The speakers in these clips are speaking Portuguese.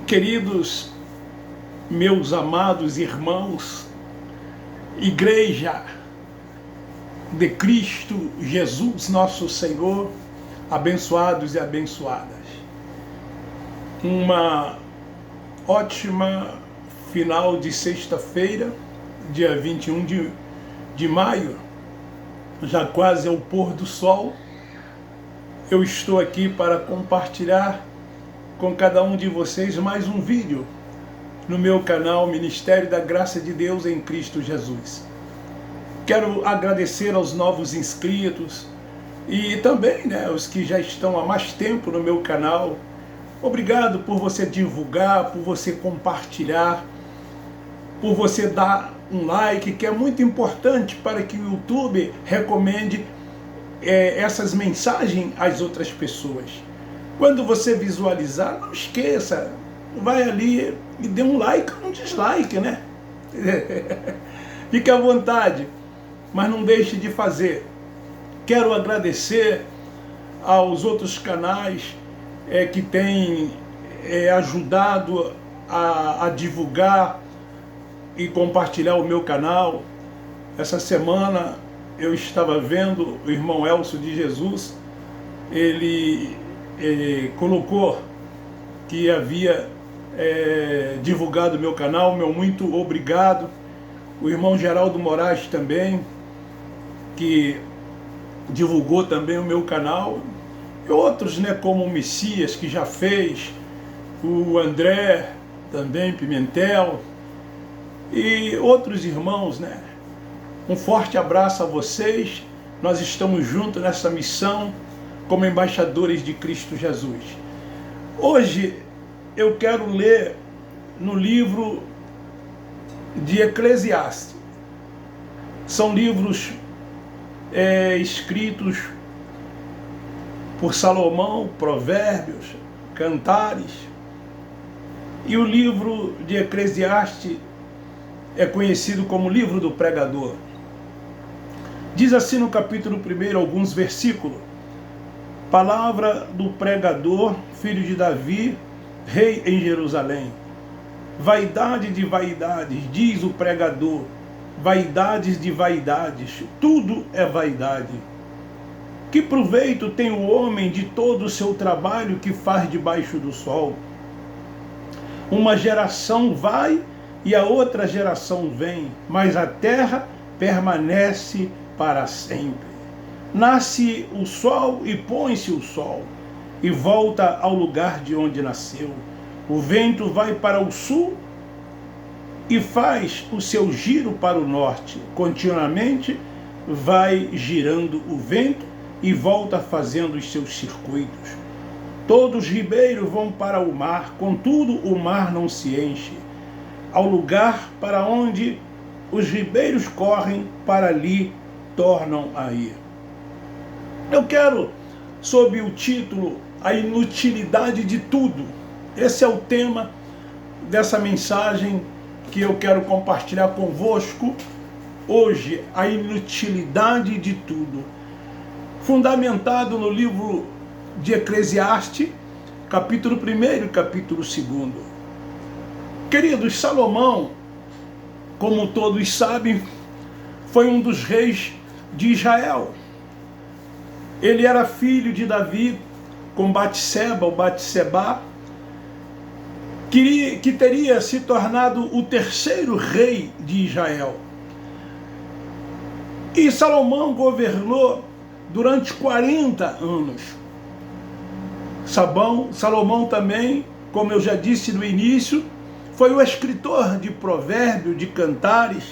Queridos meus amados irmãos, Igreja de Cristo Jesus, nosso Senhor, abençoados e abençoadas. Uma ótima final de sexta-feira, dia 21 de maio, já quase ao pôr do sol. Eu estou aqui para compartilhar com cada um de vocês mais um vídeo no meu canal Ministério da Graça de Deus em Cristo Jesus. Quero agradecer aos novos inscritos e também os que já estão há mais tempo no meu canal. Obrigado por você divulgar, por você compartilhar, por você dar um like, que é muito importante para que o YouTube recomende essas mensagens às outras pessoas. Quando você visualizar, não esqueça, vai ali e dê um like ou um dislike, né? Fique à vontade, mas não deixe de fazer. Quero agradecer aos outros canais que têm ajudado a divulgar e compartilhar o meu canal. Essa semana eu estava vendo o irmão Elcio de Jesus, ele colocou que havia divulgado o meu canal. Meu muito obrigado. O irmão Geraldo Moraes também, que divulgou também o meu canal, e outros, como o Messias, que já fez, o André também, Pimentel, e outros irmãos, Um forte abraço a vocês. Nós estamos juntos nessa missão como embaixadores de Cristo Jesus. Hoje eu quero ler no livro de Eclesiastes. São livros escritos por Salomão, Provérbios, Cantares. E o livro de Eclesiastes é conhecido como livro do pregador. Diz assim no capítulo 1, alguns versículos: palavra do pregador, filho de Davi, rei em Jerusalém. Vaidade de vaidades, diz o pregador, vaidades de vaidades, tudo é vaidade. Que proveito tem o homem de todo o seu trabalho que faz debaixo do sol? Uma geração vai e a outra geração vem, mas a terra permanece para sempre. Nasce o sol e põe-se o sol, e volta ao lugar de onde nasceu. O vento vai para o sul e faz o seu giro para o norte. Continuamente vai girando o vento e volta fazendo os seus circuitos. Todos os ribeiros vão para o mar, contudo o mar não se enche. Ao lugar para onde os ribeiros correm, para ali tornam a ir. Eu quero, sob o título A Inutilidade de Tudo, esse é o tema dessa mensagem que eu quero compartilhar convosco hoje, a inutilidade de tudo, fundamentado no livro de Eclesiastes, capítulo 1 e capítulo 2. Queridos, Salomão, como todos sabem, foi um dos reis de Israel. Ele era filho de Davi com Batseba, ou Batseba, que teria se tornado o terceiro rei de Israel. E Salomão governou durante 40 anos. Salomão também, como eu já disse no início, foi o escritor de Provérbios, de Cantares,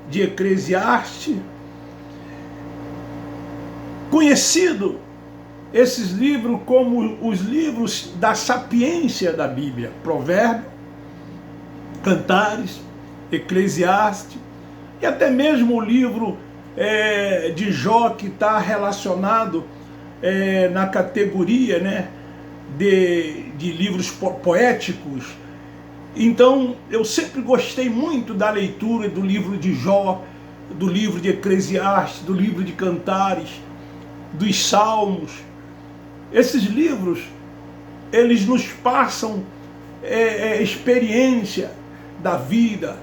de Eclesiastes. Conhecido esses livros como os livros da sapiência da Bíblia: Provérbios, Cantares, Eclesiastes, e até mesmo o livro de Jó, que está relacionado na categoria de livros poéticos. Então eu sempre gostei muito da leitura do livro de Jó, do livro de Eclesiastes, do livro de Cantares, dos Salmos. Esses livros, eles nos passam experiência da vida,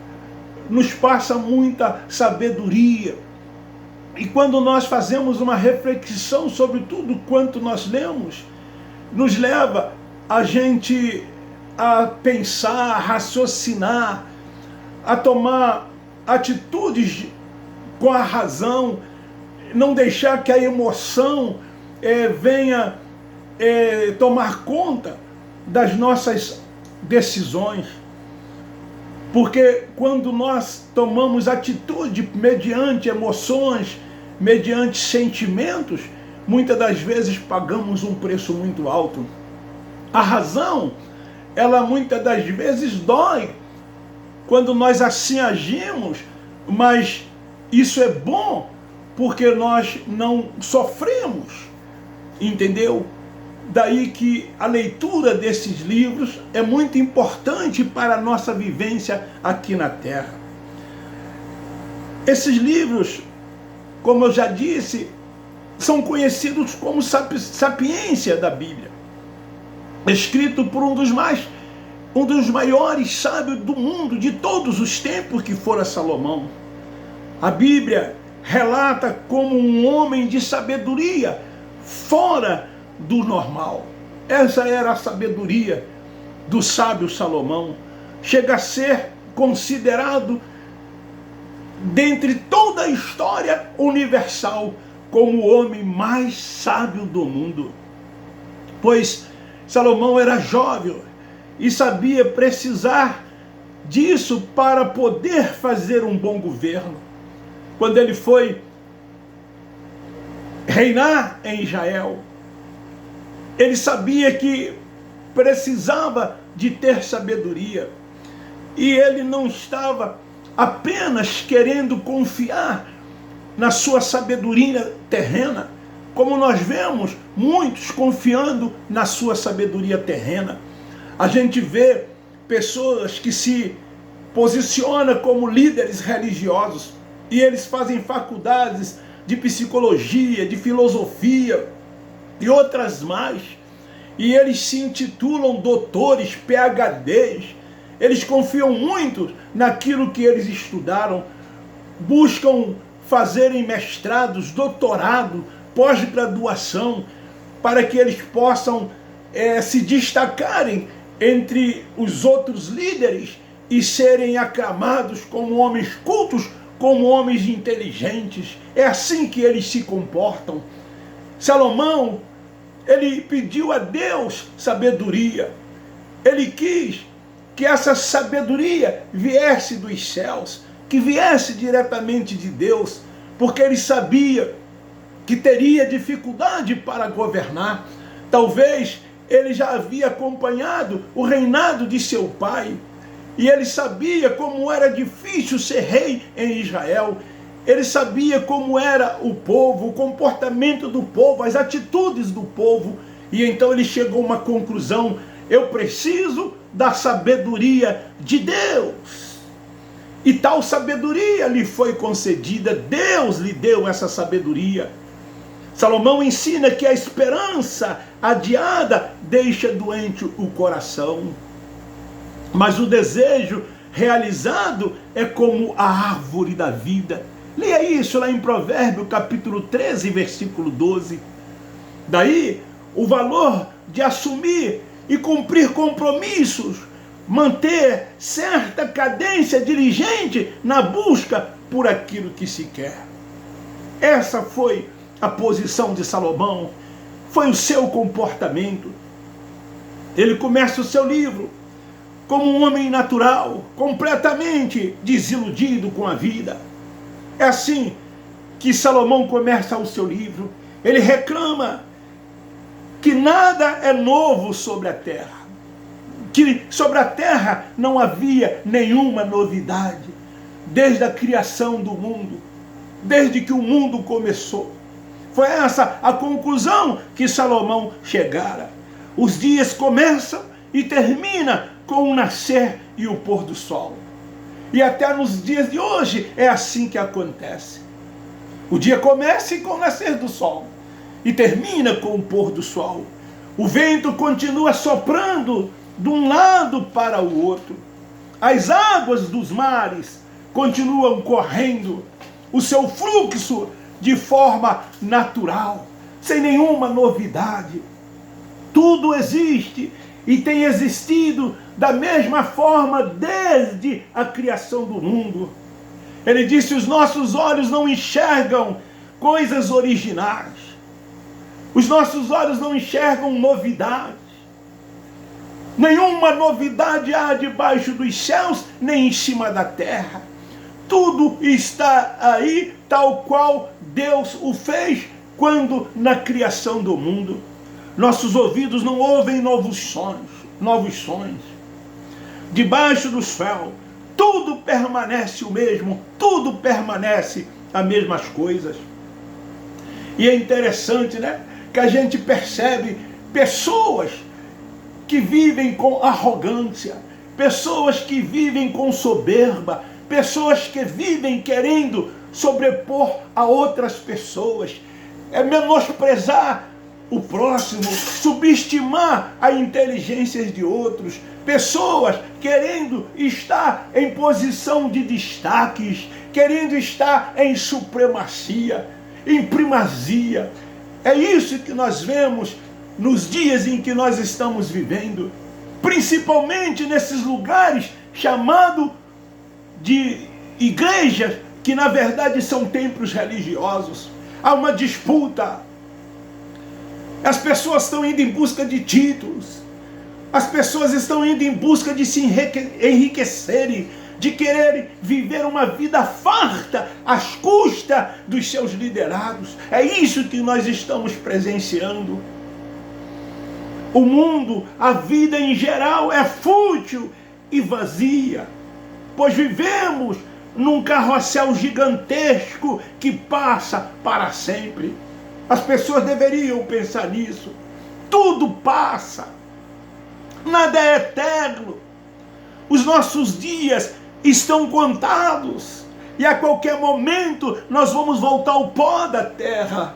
nos passa muita sabedoria. E quando nós fazemos uma reflexão sobre tudo quanto nós lemos, nos leva a gente a pensar, a raciocinar, a tomar atitudes com a razão, não deixar que a emoção venha tomar conta das nossas decisões. Porque quando nós tomamos atitude mediante emoções, mediante sentimentos, muitas das vezes pagamos um preço muito alto. A razão, ela muitas das vezes dói quando nós assim agimos, mas isso é bom porque nós não sofremos, entendeu? Daí que a leitura desses livros é muito importante para a nossa vivência aqui na Terra. Esses livros, como eu já disse, são conhecidos como sapiência da Bíblia, escrito por um dos maiores sábios do mundo, de todos os tempos, que fora Salomão. A Bíblia relata como um homem de sabedoria fora do normal. Essa era a sabedoria do sábio Salomão. Chega a ser considerado, dentre toda a história universal, como o homem mais sábio do mundo. Pois Salomão era jovem e sabia precisar disso para poder fazer um bom governo. Quando ele foi reinar em Israel, ele sabia que precisava de ter sabedoria. E ele não estava apenas querendo confiar na sua sabedoria terrena, como nós vemos muitos confiando na sua sabedoria terrena. A gente vê pessoas que se posicionam como líderes religiosos e eles fazem faculdades de psicologia, de filosofia e outras mais, e eles se intitulam doutores, PhDs. Eles confiam muito naquilo que eles estudaram, buscam fazerem mestrados, doutorado, pós-graduação, para que eles possam se destacarem entre os outros líderes e serem aclamados como homens cultos, como homens inteligentes. É assim que eles se comportam. Salomão, ele pediu a Deus sabedoria. Ele quis que essa sabedoria viesse dos céus, que viesse diretamente de Deus, porque ele sabia que teria dificuldade para governar. Talvez ele já havia acompanhado o reinado de seu pai, e ele sabia como era difícil ser rei em Israel. Ele sabia como era o povo, o comportamento do povo, as atitudes do povo. E então ele chegou a uma conclusão: eu preciso da sabedoria de Deus. E tal sabedoria lhe foi concedida, Deus lhe deu essa sabedoria. Salomão ensina que a esperança adiada deixa doente o coração, mas o desejo realizado é como a árvore da vida. Leia isso lá em Provérbios capítulo 13, versículo 12. Daí o valor de assumir e cumprir compromissos, manter certa cadência diligente na busca por aquilo que se quer. Essa foi a posição de Salomão, foi o seu comportamento. Ele começa o seu livro como um homem natural, completamente desiludido com a vida. É assim que Salomão começa o seu livro. Ele reclama que nada é novo sobre a terra, que sobre a terra não havia nenhuma novidade, desde a criação do mundo, desde que o mundo começou. Foi essa a conclusão que Salomão chegara. Os dias começam e terminam com o nascer e o pôr do sol. E até nos dias de hoje é assim que acontece. O dia começa com o nascer do sol e termina com o pôr do sol. O vento continua soprando de um lado para o outro. As águas dos mares continuam correndo o seu fluxo de forma natural, sem nenhuma novidade. Tudo existe e tem existido da mesma forma desde a criação do mundo. Ele disse: os nossos olhos não enxergam coisas originais. Os nossos olhos não enxergam novidades. Nenhuma novidade há debaixo dos céus, nem em cima da terra. Tudo está aí tal qual Deus o fez quando na criação do mundo. Nossos ouvidos não ouvem novos sons. Debaixo do céu, tudo permanece o mesmo, tudo permanece as mesmas coisas. E é interessante, né, que a gente percebe pessoas que vivem com arrogância, pessoas que vivem com soberba, pessoas que vivem querendo sobrepor a outras pessoas, menosprezar o próximo, subestimar a inteligência de outros, pessoas querendo estar em posição de destaques, querendo estar em supremacia, em primazia. É isso que nós vemos nos dias em que nós estamos vivendo, principalmente nesses lugares chamados de igrejas, que na verdade são templos religiosos. Há uma disputa. As pessoas estão indo em busca de títulos. As pessoas estão indo em busca de se enriquecerem, de querer viver uma vida farta às custas dos seus liderados. É isso que nós estamos presenciando. O mundo, a vida em geral é fútil e vazia, pois vivemos num carrossel gigantesco que passa para sempre. As pessoas deveriam pensar nisso. Tudo passa, nada é eterno. Os nossos dias estão contados e a qualquer momento nós vamos voltar ao pó da terra.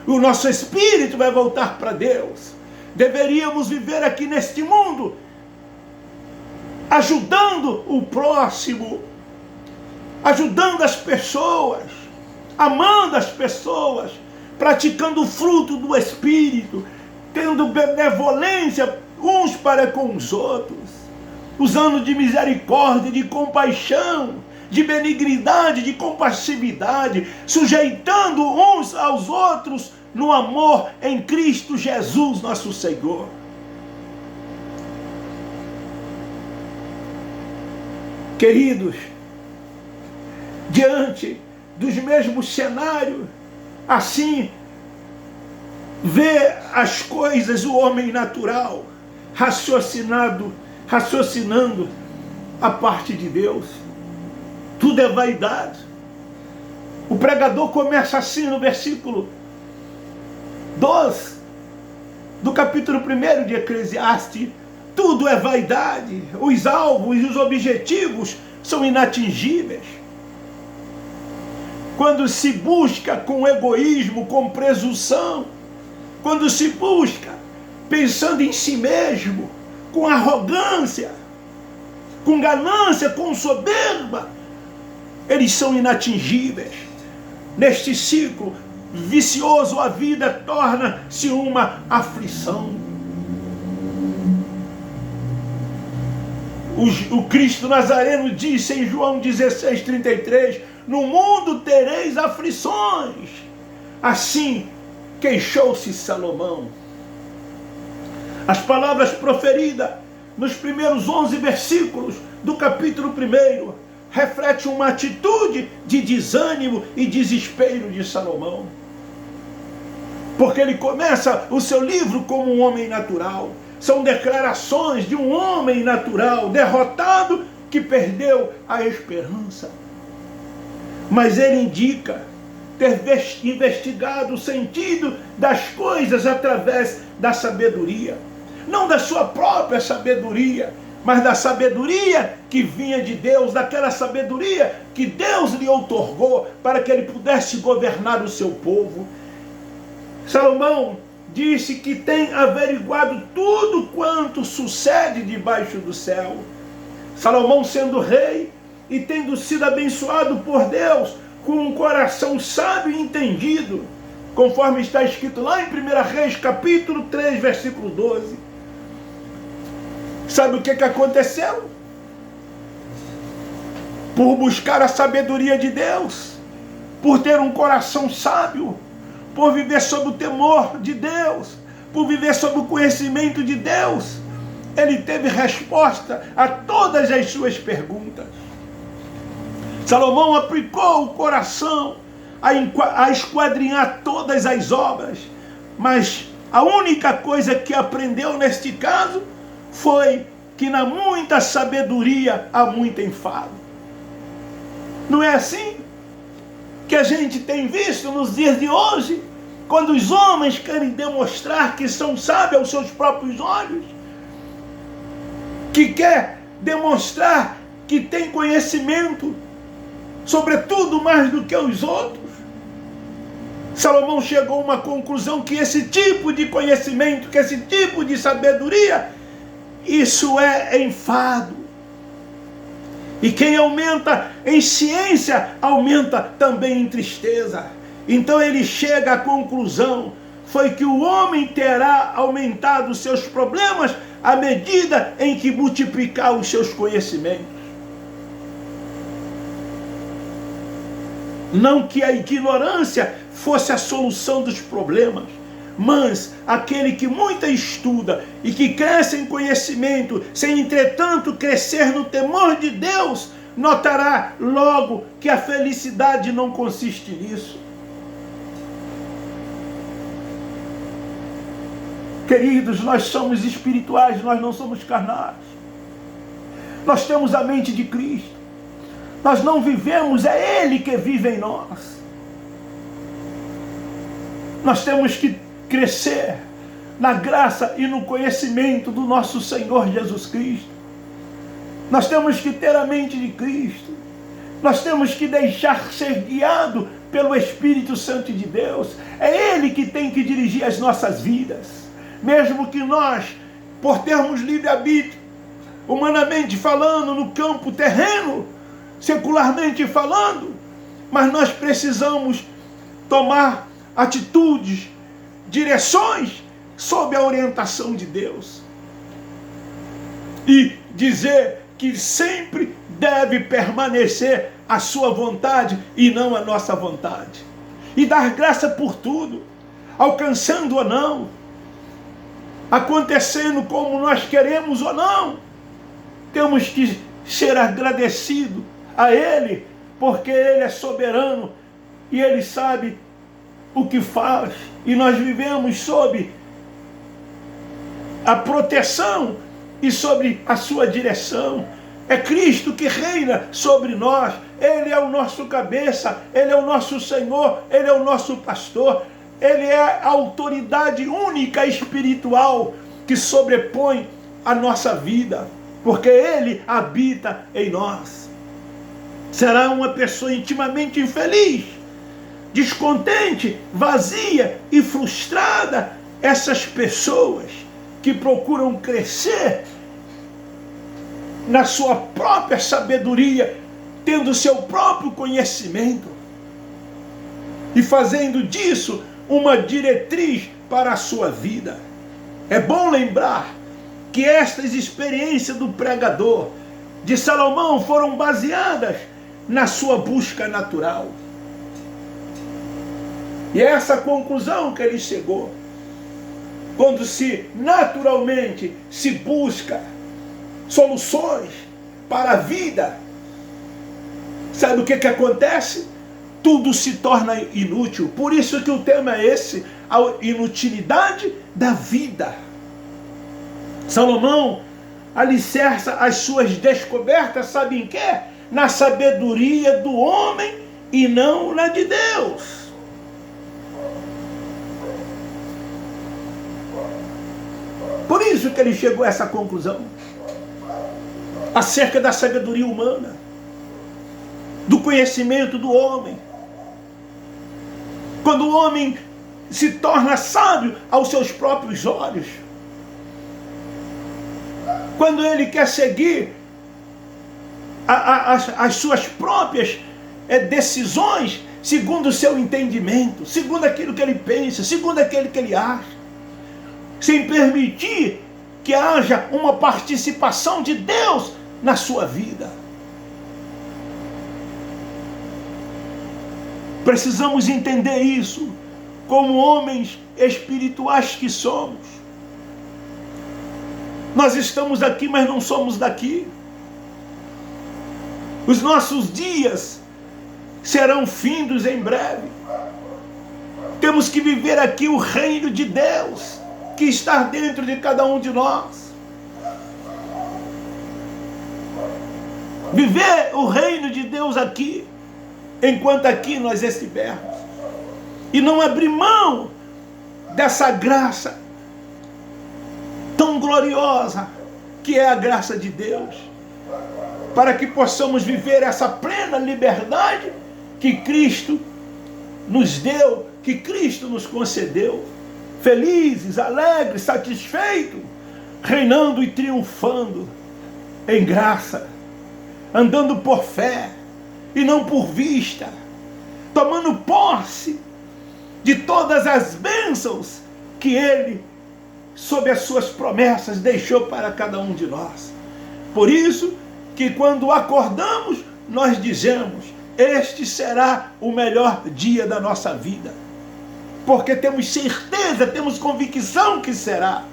O nosso espírito vai voltar para Deus. Deveríamos viver aqui neste mundo ajudando o próximo, ajudando as pessoas, amando as pessoas, praticando o fruto do Espírito, tendo benevolência uns para com os outros, usando de misericórdia, de compaixão, de benignidade, de compassividade, sujeitando uns aos outros no amor em Cristo Jesus, nosso Senhor. Queridos, diante dos mesmos cenários, assim vê as coisas o homem natural, raciocinando a parte de Deus. Tudo é vaidade. O pregador começa assim no versículo 12 do capítulo 1 de Eclesiastes: tudo é vaidade, os alvos e os objetivos são inatingíveis. Quando se busca com egoísmo, com presunção, quando se busca pensando em si mesmo, com arrogância, com ganância, com soberba, eles são inatingíveis. Neste ciclo vicioso, a vida torna-se uma aflição. O Cristo Nazareno disse em João 16:33: no mundo tereis aflições. Assim queixou-se Salomão. As palavras proferidas nos primeiros 11 versículos do capítulo 1 refletem uma atitude de desânimo e desespero de Salomão. Porque ele começa o seu livro como um homem natural. São declarações de um homem natural, derrotado, que perdeu a esperança. Mas ele indica ter investigado o sentido das coisas através da sabedoria. Não da sua própria sabedoria, mas da sabedoria que vinha de Deus, daquela sabedoria que Deus lhe outorgou para que ele pudesse governar o seu povo. Salomão disse que tem averiguado tudo quanto sucede debaixo do céu. Salomão, sendo rei e tendo sido abençoado por Deus com um coração sábio e entendido, conforme está escrito lá em 1 Reis, capítulo 3, versículo 12. Sabe o que aconteceu? Por buscar a sabedoria de Deus, por ter um coração sábio, por viver sob o temor de Deus, por viver sob o conhecimento de Deus, ele teve resposta a todas as suas perguntas. Salomão aplicou o coração a esquadrinhar todas as obras, mas a única coisa que aprendeu neste caso foi que na muita sabedoria há muito enfado. Não é assim que a gente tem visto nos dias de hoje, quando os homens querem demonstrar que são sábios aos seus próprios olhos, que quer demonstrar que tem conhecimento, sobretudo mais do que os outros. Salomão chegou a uma conclusão que esse tipo de conhecimento, que esse tipo de sabedoria, isso é enfado. E quem aumenta em ciência, aumenta também em tristeza. Então ele chega à conclusão, foi que o homem terá aumentado os seus problemas à medida em que multiplicar os seus conhecimentos. Não que a ignorância fosse a solução dos problemas, mas aquele que muito estuda e que cresce em conhecimento, sem entretanto crescer no temor de Deus, notará logo que a felicidade não consiste nisso. Queridos, nós somos espirituais, nós não somos carnais. Nós temos a mente de Cristo. Nós não vivemos, é Ele que vive em nós. Nós temos que crescer na graça e no conhecimento do nosso Senhor Jesus Cristo. Nós temos que ter a mente de Cristo. Nós temos que deixar ser guiado pelo Espírito Santo de Deus. É Ele que tem que dirigir as nossas vidas. Mesmo que nós, por termos livre-arbítrio, humanamente falando, no campo terreno, secularmente falando, mas nós precisamos tomar atitudes, direções sob a orientação de Deus. E dizer que sempre deve permanecer a sua vontade e não a nossa vontade. E dar graça por tudo, alcançando ou não, acontecendo como nós queremos ou não. Temos que ser agradecidos a Ele, porque Ele é soberano e Ele sabe o que faz, e nós vivemos sob a proteção e sobre a sua direção. É Cristo que reina sobre nós. Ele é o nosso cabeça, Ele é o nosso Senhor, Ele é o nosso pastor. Ele é a autoridade única espiritual que sobrepõe a nossa vida, porque Ele habita em nós. Será uma pessoa intimamente infeliz, descontente, vazia e frustrada essas pessoas que procuram crescer na sua própria sabedoria, tendo seu próprio conhecimento e fazendo disso uma diretriz para a sua vida. É bom lembrar que estas experiências do pregador de Salomão foram baseadas na sua busca natural. E é essa conclusão que ele chegou. Quando se naturalmente se busca soluções para a vida, sabe o que acontece? Tudo se torna inútil. Por isso que o tema é esse, a inutilidade da vida. Salomão alicerça as suas descobertas, sabe em quê? Na sabedoria do homem e não na de Deus. Por isso que ele chegou a essa conclusão acerca da sabedoria humana, do conhecimento do homem. Quando o homem se torna sábio aos seus próprios olhos. Quando ele quer seguir as suas próprias decisões, segundo o seu entendimento, segundo aquilo que ele pensa, segundo aquilo que ele acha, sem permitir que haja uma participação de Deus na sua vida. Precisamos entender isso como homens espirituais que somos. Nós estamos aqui, mas não somos daqui. Os nossos dias serão findos em breve. Temos que viver aqui o reino de Deus, que está dentro de cada um de nós. Viver o reino de Deus aqui, enquanto aqui nós estivermos. E não abrir mão dessa graça tão gloriosa, que é a graça de Deus, para que possamos viver essa plena liberdade que Cristo nos deu, que Cristo nos concedeu, felizes, alegres, satisfeitos, reinando e triunfando em graça, andando por fé e não por vista, tomando posse de todas as bênçãos que Ele, sob as suas promessas, deixou para cada um de nós. Por isso que quando acordamos, nós dizemos: este será o melhor dia da nossa vida. Porque temos certeza, temos convicção que será.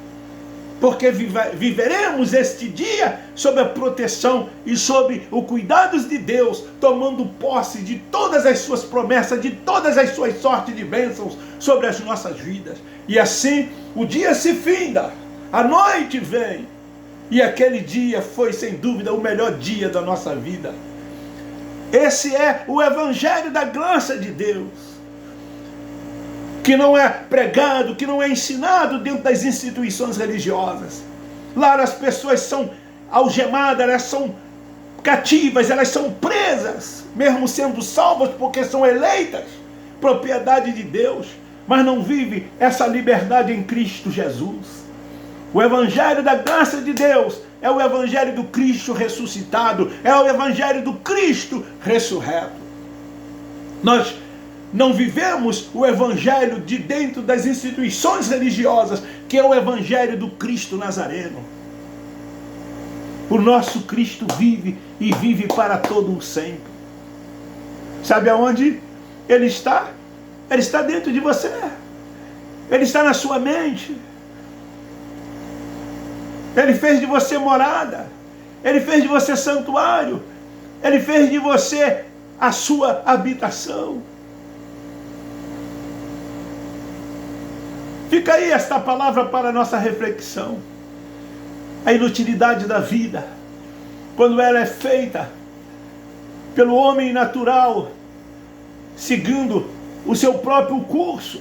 Porque viveremos este dia sob a proteção e sob o cuidado de Deus, tomando posse de todas as suas promessas, de todas as suas sortes de bênçãos sobre as nossas vidas. E assim o dia se finda, a noite vem, e aquele dia foi sem dúvida o melhor dia da nossa vida. Esse é o Evangelho da graça de Deus, que não é pregado, que não é ensinado dentro das instituições religiosas. Lá as pessoas são algemadas, elas são cativas, elas são presas, mesmo sendo salvas porque são eleitas, propriedade de Deus, mas não vive essa liberdade em Cristo Jesus. O Evangelho da graça de Deus é o Evangelho do Cristo ressuscitado, é o Evangelho do Cristo ressurreto. Nós não vivemos o Evangelho de dentro das instituições religiosas, que é o Evangelho do Cristo Nazareno. O nosso Cristo vive e vive para todo o sempre. Sabe aonde Ele está? Ele está dentro de você. Ele está na sua mente. Ele fez de você morada. Ele fez de você santuário. Ele fez de você a sua habitação. Fica aí esta palavra para a nossa reflexão. A inutilidade da vida, quando ela é feita pelo homem natural, seguindo o seu próprio curso,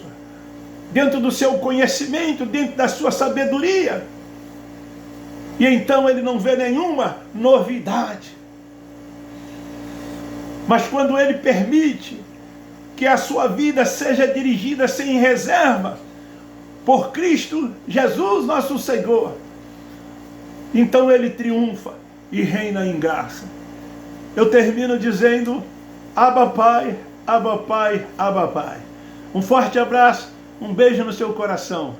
dentro do seu conhecimento, dentro da sua sabedoria, e então ele não vê nenhuma novidade. Mas quando ele permite que a sua vida seja dirigida sem reserva por Cristo Jesus, nosso Senhor, então ele triunfa e reina em graça. Eu termino dizendo: Abba Pai, Abba Pai, Abba Pai. Um forte abraço, um beijo no seu coração.